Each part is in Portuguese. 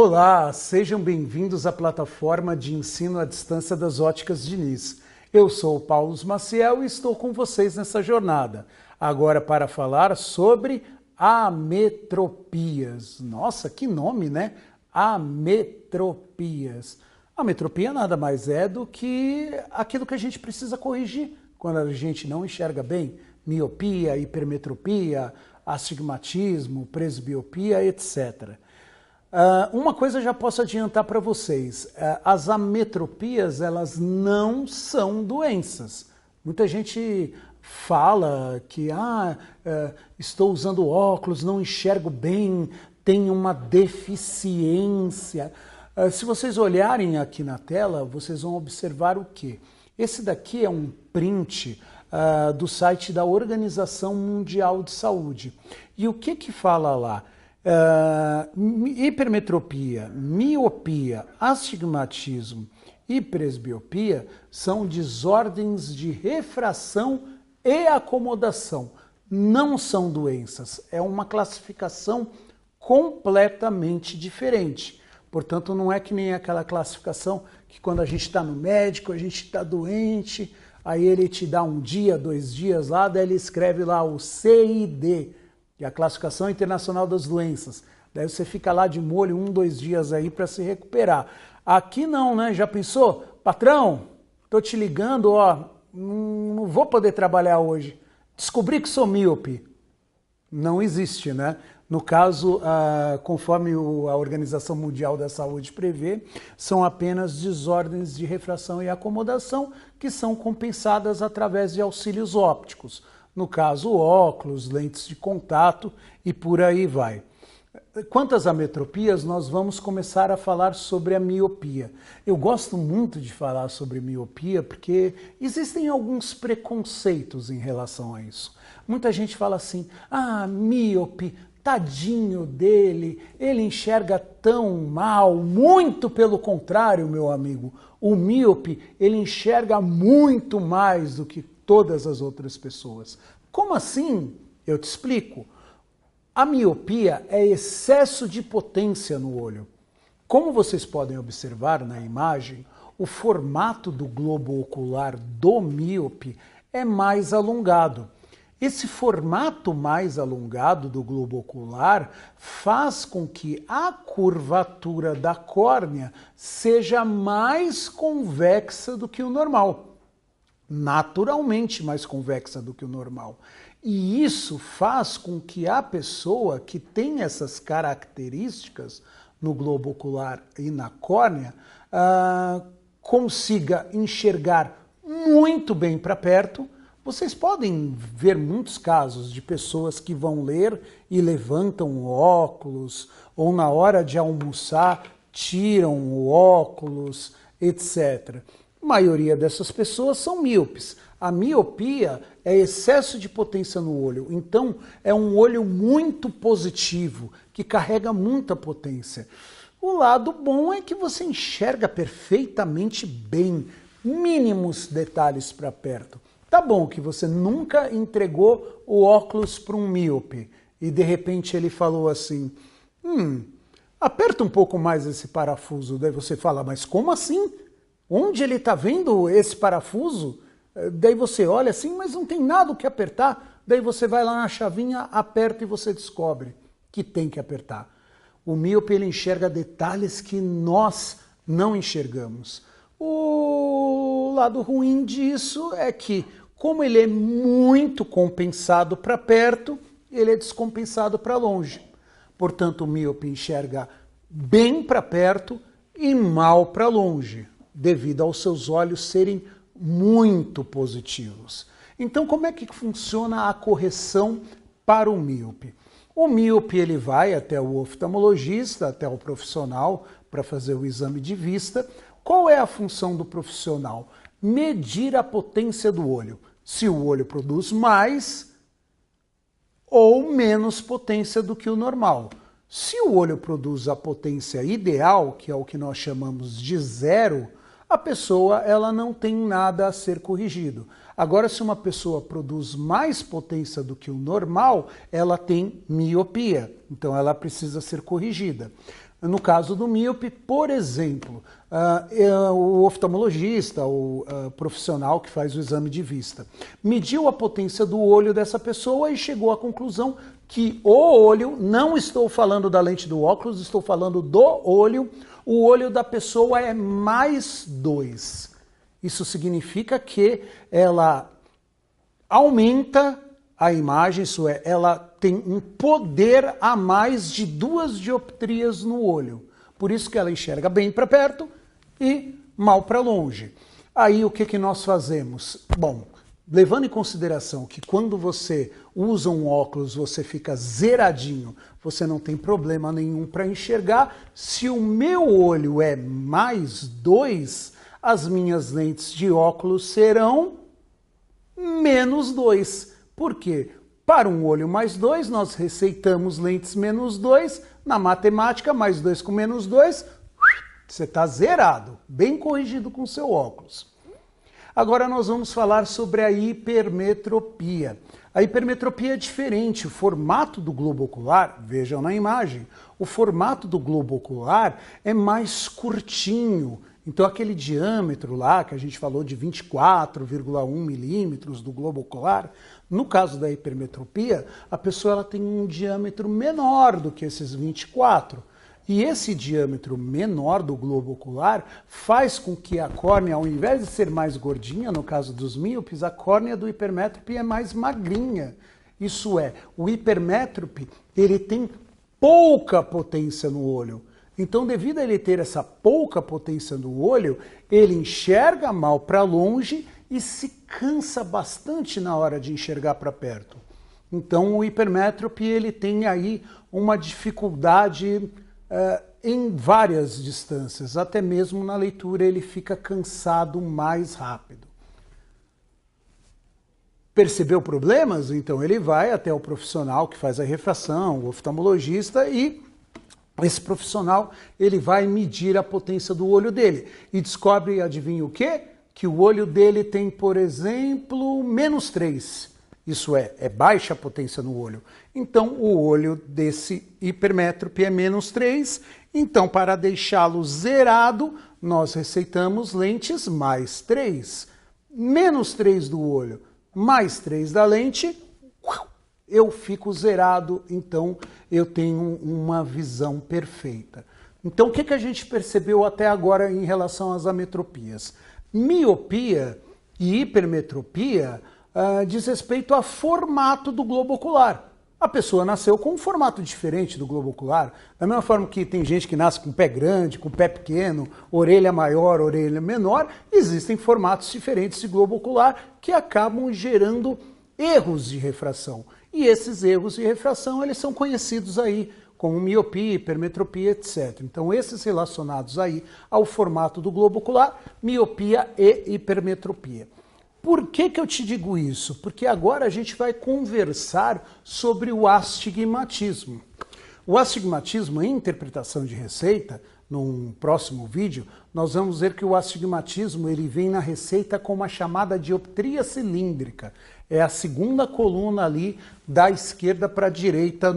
Olá, sejam bem-vindos à plataforma de ensino à distância das Óticas Diniz. Eu sou o Paulo Maciel e estou com vocês nessa jornada. Agora para falar sobre ametropias. Nossa, que nome, né? Ametropias. Ametropia nada mais é do que aquilo que a gente precisa corrigir quando a gente não enxerga bem. Miopia, hipermetropia, astigmatismo, presbiopia, etc. Uma coisa eu já posso adiantar para vocês, as ametropias elas não são doenças. Muita gente fala que estou usando óculos, não enxergo bem, tenho uma deficiência. Se vocês olharem aqui na tela, vocês vão observar o quê? Esse daqui é um print do site da Organização Mundial de Saúde. E o que fala lá? Hipermetropia, miopia, astigmatismo e presbiopia são desordens de refração e acomodação. Não são doenças, é uma classificação completamente diferente. Portanto, não é que nem aquela classificação que quando a gente está no médico, a gente está doente, aí ele te dá 1 dia, 2 dias lá, daí ele escreve lá o CID, que é a Classificação Internacional das Doenças. Daí você fica lá de molho 1, 2 dias aí para se recuperar. Aqui não, né? Já pensou? Patrão, tô te ligando, não vou poder trabalhar hoje. Descobri que sou míope. Não existe, né? No caso, conforme a Organização Mundial da Saúde prevê, são apenas desordens de refração e acomodação que são compensadas através de auxílios ópticos. No caso, óculos, lentes de contato e por aí vai. Quanto às ametropias, nós vamos começar a falar sobre a miopia. Eu gosto muito de falar sobre miopia porque existem alguns preconceitos em relação a isso. Muita gente fala assim, míope, tadinho dele, ele enxerga tão mal. Muito pelo contrário, meu amigo, o míope, ele enxerga muito mais do que todas as outras pessoas. Como assim? Eu te explico. A miopia é excesso de potência no olho. Como vocês podem observar na imagem, o formato do globo ocular do míope é mais alongado. Esse formato mais alongado do globo ocular faz com que a curvatura da córnea seja mais convexa do que o normal. Naturalmente mais convexa do que o normal. E isso faz com que a pessoa que tem essas características no globo ocular e na córnea consiga enxergar muito bem para perto. Vocês podem ver muitos casos de pessoas que vão ler e levantam o óculos, ou na hora de almoçar tiram o óculos, etc. A maioria dessas pessoas são míopes. A miopia é excesso de potência no olho, então é um olho muito positivo, que carrega muita potência. O lado bom é que você enxerga perfeitamente bem, mínimos detalhes para perto. Tá bom que você nunca entregou o óculos para um míope e de repente ele falou assim, aperta um pouco mais esse parafuso, daí você fala, mas como assim? Onde ele está vendo esse parafuso? Daí você olha assim, mas não tem nada o que apertar. Daí você vai lá na chavinha, aperta e você descobre que tem que apertar. O míope ele enxerga detalhes que nós não enxergamos. O lado ruim disso é que, como ele é muito compensado para perto, ele é descompensado para longe. Portanto, o míope enxerga bem para perto e mal para longe, devido aos seus olhos serem muito positivos. Então, como é que funciona a correção para o míope? O míope ele vai até o oftalmologista, até o profissional, para fazer o exame de vista. Qual é a função do profissional? Medir a potência do olho. Se o olho produz mais ou menos potência do que o normal. Se o olho produz a potência ideal, que é o que nós chamamos de 0, a pessoa ela não tem nada a ser corrigido. Agora, se uma pessoa produz mais potência do que o normal, ela tem miopia, então ela precisa ser corrigida. No caso do míope, por exemplo, o oftalmologista, o profissional que faz o exame de vista, mediu a potência do olho dessa pessoa e chegou à conclusão que o olho, não estou falando da lente do óculos, estou falando do olho, o olho da pessoa é +2. Isso significa que ela aumenta a imagem, isso é, ela tem um poder a mais de 2 dioptrias no olho. Por isso que ela enxerga bem para perto e mal para longe. Aí o que nós fazemos? Bom, levando em consideração que quando você usa um óculos você fica zeradinho, você não tem problema nenhum para enxergar, se o meu olho é +2, as minhas lentes de óculos serão -2. Por quê? Para um olho +2, nós receitamos lentes -2, na matemática, +2 com -2, você está zerado, bem corrigido com o seu óculos. Agora nós vamos falar sobre a hipermetropia. A hipermetropia é diferente, o formato do globo ocular, vejam na imagem, o formato do globo ocular é mais curtinho. Então aquele diâmetro lá, que a gente falou de 24,1 milímetros do globo ocular, no caso da hipermetropia, a pessoa ela tem um diâmetro menor do que esses 24. E esse diâmetro menor do globo ocular faz com que a córnea, ao invés de ser mais gordinha, no caso dos míopes, a córnea do hipermétrope é mais magrinha. Isso é, o hipermétrope ele tem pouca potência no olho. Então, devido a ele ter essa pouca potência no olho, ele enxerga mal para longe e se cansa bastante na hora de enxergar para perto. Então, o hipermétrope ele tem aí uma dificuldade em várias distâncias, até mesmo na leitura ele fica cansado mais rápido. Percebeu problemas? Então ele vai até o profissional que faz a refração, o oftalmologista, e esse profissional ele vai medir a potência do olho dele e descobre, adivinha o quê? Que o olho dele tem, por exemplo, -3. Isso é baixa a potência no olho. Então, o olho desse hipermétrope é -3. Então, para deixá-lo zerado, nós receitamos lentes +3. -3 do olho, +3 da lente, eu fico zerado, então eu tenho uma visão perfeita. Então, o que a gente percebeu até agora em relação às ametropias? Miopia e hipermetropia diz respeito ao formato do globo ocular. A pessoa nasceu com um formato diferente do globo ocular, da mesma forma que tem gente que nasce com pé grande, com pé pequeno, orelha maior, orelha menor, existem formatos diferentes de globo ocular que acabam gerando erros de refração. E esses erros de refração, eles são conhecidos aí como miopia, hipermetropia, etc. Então, esses relacionados aí ao formato do globo ocular, miopia e hipermetropia. Por que eu te digo isso? Porque agora a gente vai conversar sobre o astigmatismo. O astigmatismo em interpretação de receita, num próximo vídeo, nós vamos ver que o astigmatismo ele vem na receita com uma chamada dioptria cilíndrica. É a segunda coluna ali da esquerda para a direita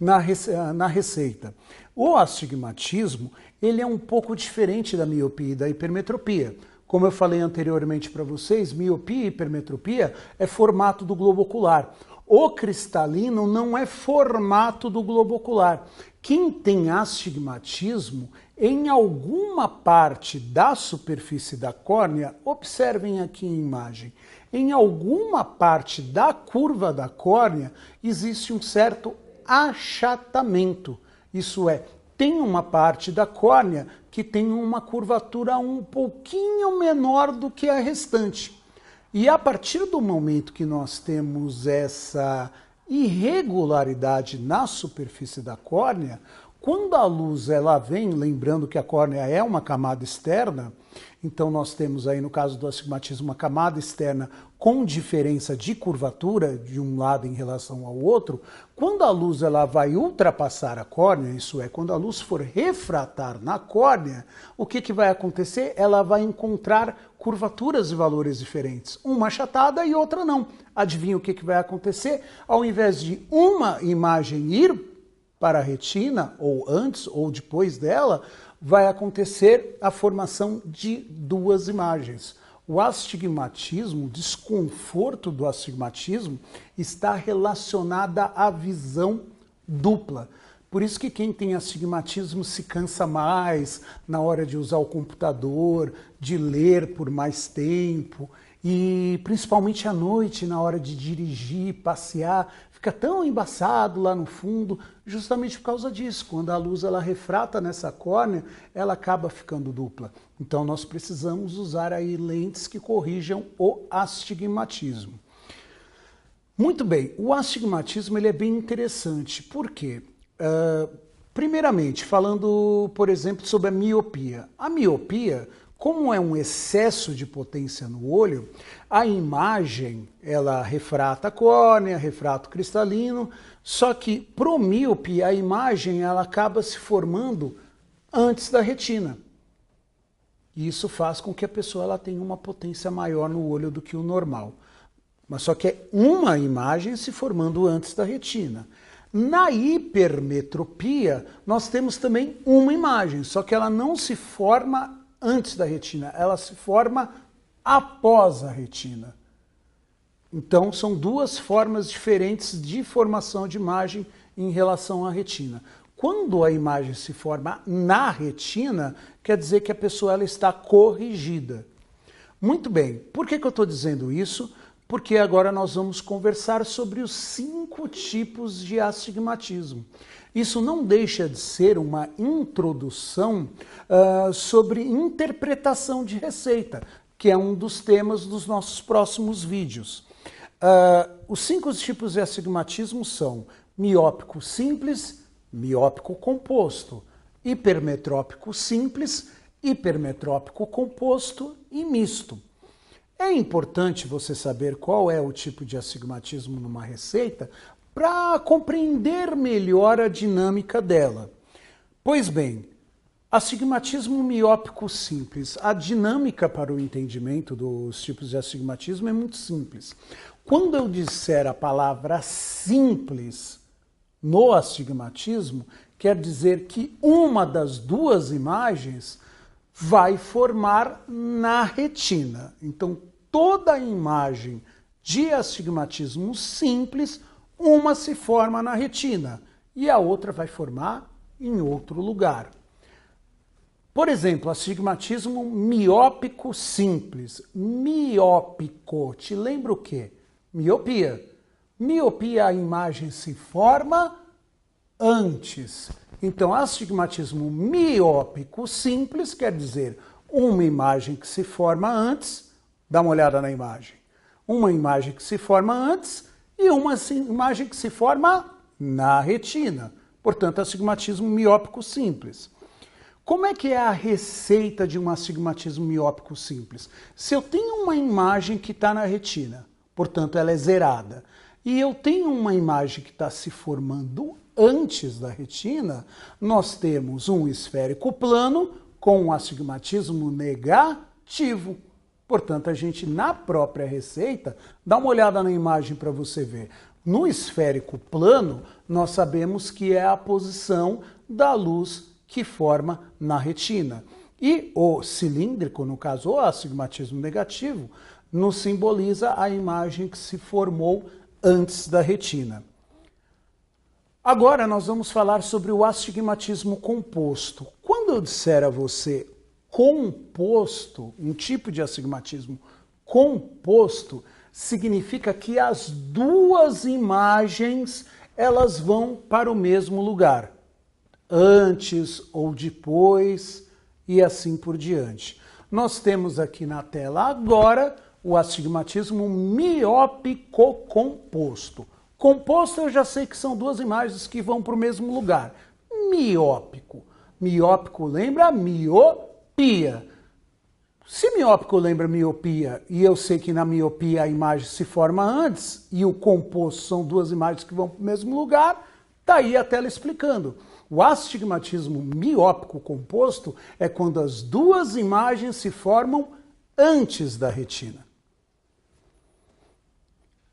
na receita. O astigmatismo ele é um pouco diferente da miopia e da hipermetropia. Como eu falei anteriormente para vocês, miopia e hipermetropia é formato do globo ocular. O cristalino não é formato do globo ocular. Quem tem astigmatismo, em alguma parte da superfície da córnea, observem aqui em imagem, em alguma parte da curva da córnea existe um certo achatamento. Isso é, tem uma parte da córnea que tem uma curvatura um pouquinho menor do que a restante. E a partir do momento que nós temos essa irregularidade na superfície da córnea, quando a luz ela vem, lembrando que a córnea é uma camada externa, então nós temos aí no caso do astigmatismo uma camada externa com diferença de curvatura de um lado em relação ao outro, quando a luz ela vai ultrapassar a córnea, isso é, quando a luz for refratar na córnea, o que vai acontecer? Ela vai encontrar curvaturas e valores diferentes, uma achatada e outra não. Adivinha o que vai acontecer? Ao invés de uma imagem ir para a retina, ou antes ou depois dela, vai acontecer a formação de duas imagens. O astigmatismo, o desconforto do astigmatismo, está relacionado à visão dupla. Por isso que quem tem astigmatismo se cansa mais na hora de usar o computador, de ler por mais tempo, e principalmente à noite, na hora de dirigir, passear, fica tão embaçado lá no fundo, justamente por causa disso. Quando a luz ela refrata nessa córnea, ela acaba ficando dupla. Então nós precisamos usar aí lentes que corrijam o astigmatismo. Muito bem, o astigmatismo ele é bem interessante. Por quê? Primeiramente, falando, por exemplo, sobre a miopia. A miopia, como é um excesso de potência no olho, a imagem, ela refrata a córnea, refrata o cristalino, só que pro míope a imagem ela acaba se formando antes da retina. E isso faz com que a pessoa ela tenha uma potência maior no olho do que o normal. Mas só que é uma imagem se formando antes da retina. Na hipermetropia, nós temos também uma imagem, só que ela não se forma antes da retina, ela se forma após a retina. Então, são duas formas diferentes de formação de imagem em relação à retina. Quando a imagem se forma na retina, quer dizer que a pessoa ela está corrigida. Muito bem, por que eu estou dizendo isso? Porque agora nós vamos conversar sobre os 5 tipos de astigmatismo. Isso não deixa de ser uma introdução sobre interpretação de receita, que é um dos temas dos nossos próximos vídeos. Os 5 tipos de astigmatismo são miópico simples, miópico composto, hipermetrópico simples, hipermetrópico composto e misto. É importante você saber qual é o tipo de astigmatismo numa receita para compreender melhor a dinâmica dela. Pois bem, astigmatismo miópico simples. A dinâmica para o entendimento dos tipos de astigmatismo é muito simples. Quando eu disser a palavra simples no astigmatismo, quer dizer que uma das duas imagens vai formar na retina. Então, toda imagem de astigmatismo simples, uma se forma na retina e a outra vai formar em outro lugar. Por exemplo, astigmatismo miópico simples. Miópico, te lembra o quê? Miopia. Miopia, a imagem se forma antes. Então, astigmatismo miópico simples quer dizer uma imagem que se forma antes. Dá uma olhada na imagem. Uma imagem que se forma antes e uma imagem que se forma na retina. Portanto, astigmatismo miópico simples. Como é que é a receita de um astigmatismo miópico simples? Se eu tenho uma imagem que está na retina, portanto ela é zerada, e eu tenho uma imagem que está se formando antes da retina, nós temos um esférico plano com um astigmatismo negativo. Portanto, a gente, na própria receita, dá uma olhada na imagem para você ver. No esférico plano, nós sabemos que é a posição da luz que forma na retina. E o cilíndrico, no caso, o astigmatismo negativo, nos simboliza a imagem que se formou antes da retina. Agora nós vamos falar sobre o astigmatismo composto. Quando eu disser a você composto, um tipo de astigmatismo composto, significa que as duas imagens elas vão para o mesmo lugar, antes ou depois e assim por diante. Nós temos aqui na tela agora o astigmatismo miópico composto. Composto eu já sei que são duas imagens que vão para o mesmo lugar. Miópico. Miópico lembra miopia. Se miópico lembra miopia e eu sei que na miopia a imagem se forma antes e o composto são duas imagens que vão para o mesmo lugar, está aí a tela explicando. O astigmatismo miópico composto é quando as duas imagens se formam antes da retina.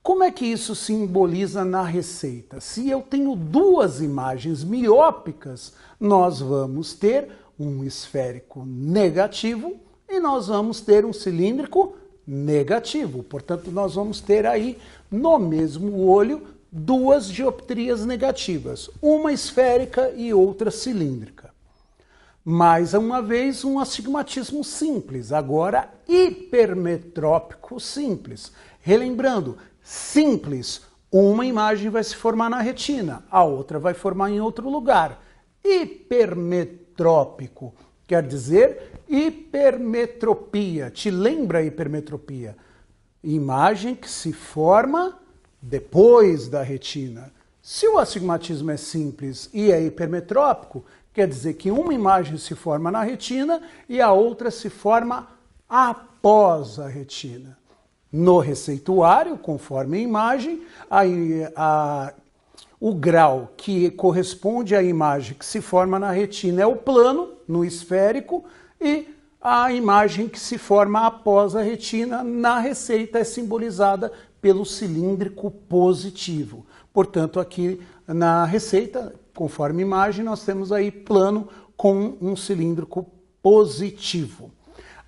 Como é que isso simboliza na receita? Se eu tenho duas imagens miópicas, nós vamos ter um esférico negativo e nós vamos ter um cilíndrico negativo. Portanto, nós vamos ter aí no mesmo olho duas dioptrias negativas, uma esférica e outra cilíndrica. Mais uma vez, um astigmatismo simples, agora hipermetrópico simples. Relembrando, simples, uma imagem vai se formar na retina, a outra vai formar em outro lugar. Hipermetrópico quer dizer hipermetropia. Te lembra a hipermetropia? Imagem que se forma depois da retina. Se o astigmatismo é simples e é hipermetrópico, quer dizer que uma imagem se forma na retina e a outra se forma após a retina. No receituário, conforme a imagem, o grau que corresponde à imagem que se forma na retina é o plano, no esférico, e a imagem que se forma após a retina na receita é simbolizada pelo cilíndrico positivo. Portanto, aqui na receita, conforme imagem, nós temos aí plano com um cilíndrico positivo.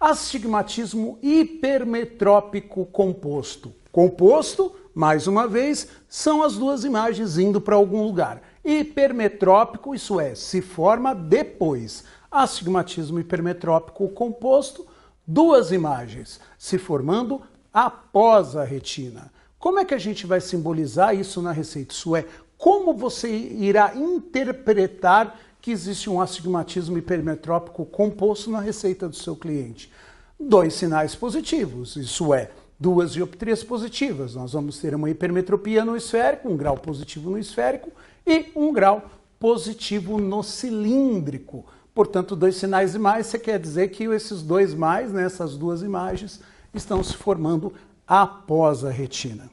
Astigmatismo hipermetrópico composto. Composto, mais uma vez, são as duas imagens indo para algum lugar. Hipermetrópico, isso é, se forma depois. Astigmatismo hipermetrópico composto, duas imagens se formando após a retina. Como é que a gente vai simbolizar isso na receita? Isso é, como você irá interpretar que existe um astigmatismo hipermetrópico composto na receita do seu cliente? Dois sinais positivos, isso é, duas dioptrias positivas. Nós vamos ter uma hipermetropia no esférico, um grau positivo no esférico e um grau positivo no cilíndrico. Portanto, dois sinais e mais, você quer dizer que esses dois mais, né, essas duas imagens, estão se formando após a retina.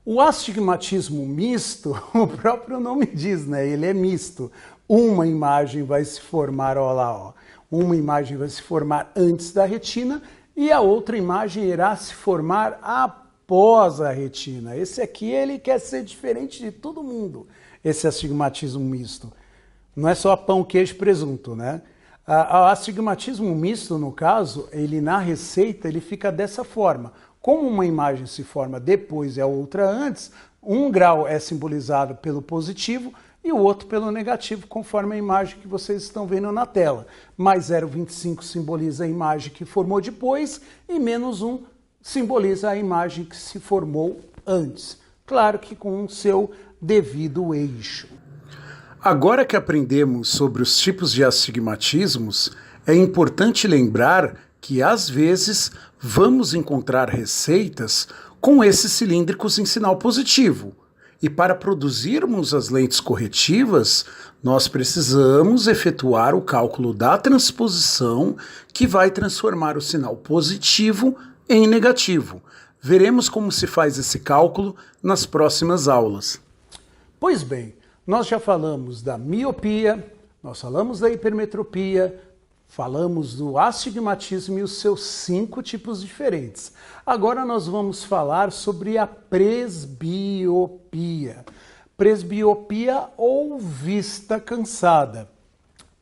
O astigmatismo misto, o próprio nome diz, né? Ele é misto. Uma imagem vai se formar, ó lá, ó. Uma imagem vai se formar antes da retina e a outra imagem irá se formar após a retina. Esse aqui, ele quer ser diferente de todo mundo, esse astigmatismo misto. Não é só pão, queijo e presunto, né? O astigmatismo misto, no caso, ele na receita, ele fica dessa forma. Como uma imagem se forma depois e a outra antes, um grau é simbolizado pelo positivo e o outro pelo negativo, conforme a imagem que vocês estão vendo na tela. Mais 0,25 simboliza a imagem que formou depois e menos 1 simboliza a imagem que se formou antes. Claro que com o seu devido eixo. Agora que aprendemos sobre os tipos de astigmatismos, é importante lembrar que, às vezes, vamos encontrar receitas com esses cilíndricos em sinal positivo. E para produzirmos as lentes corretivas, nós precisamos efetuar o cálculo da transposição que vai transformar o sinal positivo em negativo. Veremos como se faz esse cálculo nas próximas aulas. Pois bem, nós já falamos da miopia, nós falamos da hipermetropia, falamos do astigmatismo e os seus 5 tipos diferentes. Agora nós vamos falar sobre a presbiopia. Presbiopia ou vista cansada.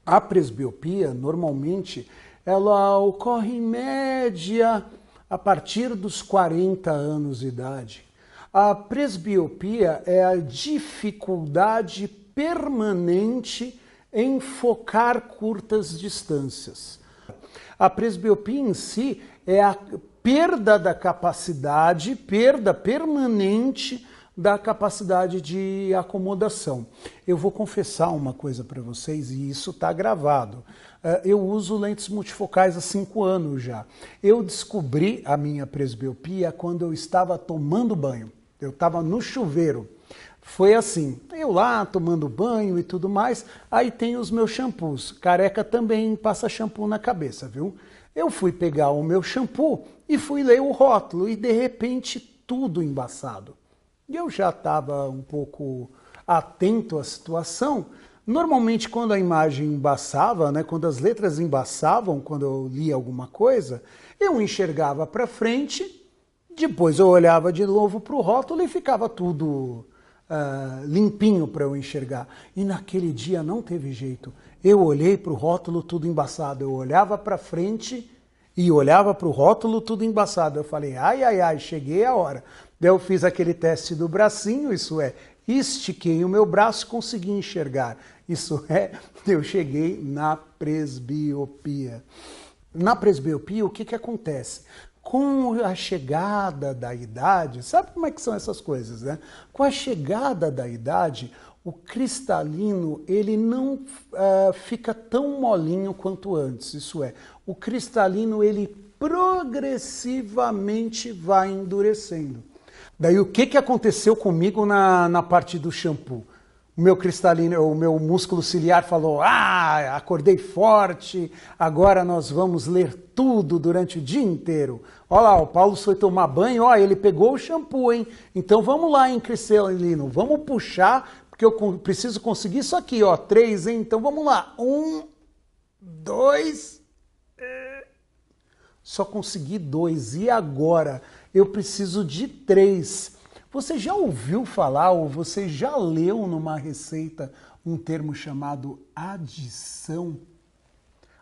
A presbiopia, normalmente, ela ocorre em média a partir dos 40 anos de idade. A presbiopia é a dificuldade permanente em focar curtas distâncias. A presbiopia em si é a perda da capacidade, perda permanente da capacidade de acomodação. Eu vou confessar uma coisa para vocês, e isso está gravado. Eu uso lentes multifocais há 5 anos já. Eu descobri a minha presbiopia quando eu estava tomando banho. Eu estava no chuveiro. Foi assim, eu lá tomando banho e tudo mais, aí tem os meus shampoos. Careca também passa shampoo na cabeça, viu? Eu fui pegar o meu shampoo e fui ler o rótulo e de repente tudo embaçado. E eu já estava um pouco atento à situação. Normalmente quando a imagem embaçava, né, quando as letras embaçavam, quando eu lia alguma coisa, eu enxergava para frente, Depois eu olhava de novo para o rótulo e ficava tudo limpinho para eu enxergar. E naquele dia não teve jeito. Eu olhei para o rótulo tudo embaçado. Eu olhava para frente e olhava para o rótulo tudo embaçado. Eu falei, ai, ai, ai, cheguei a hora. Daí eu fiz aquele teste do bracinho, isso é, estiquei o meu braço e consegui enxergar. Isso é, eu cheguei na presbiopia. Na presbiopia, o que que acontece? Com a chegada da idade, sabe como é que são essas coisas, né? Com a chegada da idade, o cristalino, ele não fica tão molinho quanto antes. Isso é, o cristalino, ele progressivamente vai endurecendo. Daí, o que que aconteceu comigo na parte do shampoo? O meu cristalino, o meu músculo ciliar falou, acordei forte, agora nós vamos ler tudo durante o dia inteiro. Olha lá, o Paulo foi tomar banho, ó, ele pegou o shampoo, hein? Então vamos lá, hein, cristalino, vamos puxar, porque eu preciso conseguir isso aqui, ó, 3, hein? Então vamos lá, 1, 2... Só consegui 2, e agora? Eu preciso de 3. Você já ouviu falar ou você já leu numa receita um termo chamado adição?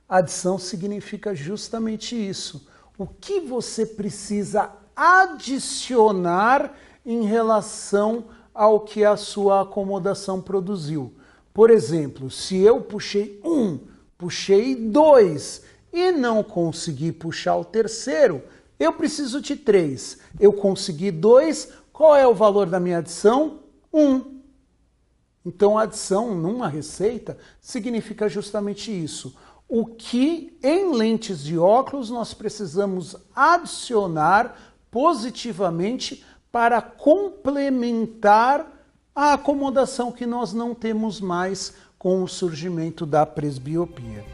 Adição significa justamente isso. O que você precisa adicionar em relação ao que a sua acomodação produziu? Por exemplo, se eu puxei 1, puxei 2 e não consegui puxar o terceiro, eu preciso de 3. Eu consegui 2, qual é o valor da minha adição? 1. Então, adição numa receita significa justamente isso. O que em lentes de óculos nós precisamos adicionar positivamente para complementar a acomodação que nós não temos mais com o surgimento da presbiopia.